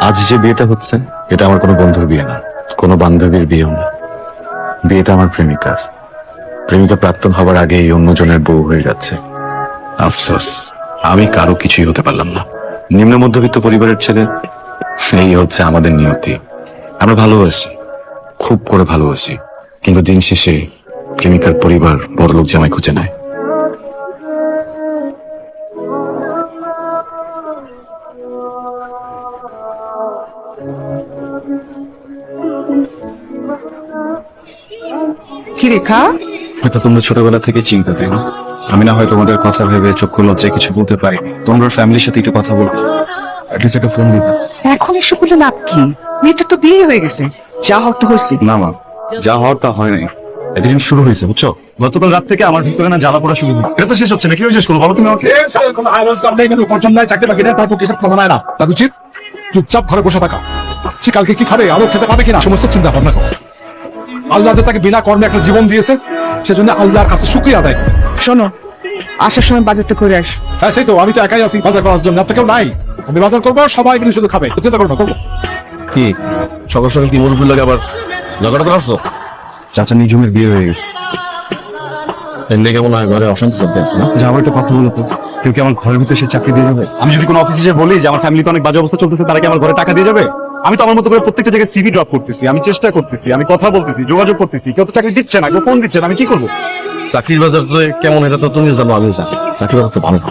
আজ যে বিয়েটা হচ্ছে এটা আমার কোনো বন্ধুর বিয়ে না, কোনো বান্ধবীর বিয়েও না। বিয়েটা আমার প্রেমিকার। প্রেমিকা প্রাক্তন হবার আগেই অন্যজনের বউ হয়ে যাচ্ছে। আফসোস, আমি কারো কিছুই হতে পারলাম না। নিম্ন মধ্যবিত্ত পরিবারের ছেলে, এই হচ্ছে আমাদের নিয়তি। আমরা ভালোবাসি, খুব করে ভালোবাসি, কিন্তু দিন শেষে প্রেমিকার পরিবার বড়লোক জামাই খুঁজে নেয়। কি রেখা? হয়তো তোমরা ছোটবেলা থেকে চিন্তা, তাই না? আমি না হয় তোমাদের কথা ভেবে চক্ষু লজ্জায় কিছু বলতে পারিনি। তোমরা ফ্যামিলির সাথে একটু কথা বলতে, অ্যাটলিস্ট একটা ফোন দিতে। এখন এসব বলে লাভ কি? মেয়েটার তো বিয়ে হয়ে গেছে, যা হওয়ার তো হয়েছে। না মা, যা হওয়ার তা হয় নাই। এটা জিনিস শুরু হয়েছে, বুঝছো? গতকাল রাত থেকে আমার ভিতরে না জ্বালা পড়া শুরু হয়েছে। এটা তো শেষ হচ্ছে না, কিভাবে শেষ করবো বলো তুমি আমাকে? তার উচিত চুপচাপ ঘরে বসে থাকা। সে কালকে কি খাবে, আরো খেতে পাবে কিনা, সমস্ত চিন্তা ভাবনা করো। আল্লাহ যে তাকে বিনা কর্মে একটা জীবন দিয়েছে, সেজন্য আল্লাহর কাছে শুকরিয়া আদায় করো। শোনো, আসার সময় বাজারটা করে আস। হ্যাঁ সেই তো, আমি তো একাই আছি বাজার করার জন্য, আপনার কেউ নাই। আমি বাজার করবো, সবাই মিলে শুধু খাবে, চিন্তা করবো না, করবো। কি সকাল সকাল কি মুরব্বীর লাগে আবার ঝগড়া করে আসছো? চাচা নিজুমের বিয়ে হয়ে গেছে। এমনি কেমন হয়, ঘরে অশান্তি চলতে আছে না? যা আমার একটা কথা বলো তো, কেউ কি আমার ঘরের ভিতরে সে চাকরি দিয়ে যাবে? আমি যদি কোনো অফিসে বলি যে আমার ফ্যামিলিতে অনেক বাজে অবস্থা চলতেছে, তারা কি আমার ঘরে টাকা দিয়ে যাবে? আমি তো আমার মতো করে প্রত্যেকটা জায়গায় সিভি ড্রপ করতেছি, আমি চেষ্টা করতেছি, আমি কথা বলতেছি, যোগাযোগ করতেছি, কেউ তো চাকরি দিচ্ছে না, কেউ ফোন দিচ্ছে না, আমি কি করবো? চাকরির বাজার তো কেমন এটা তো তুমি জানো, আমি জানি। চাকরির বাজার তো ভালো না।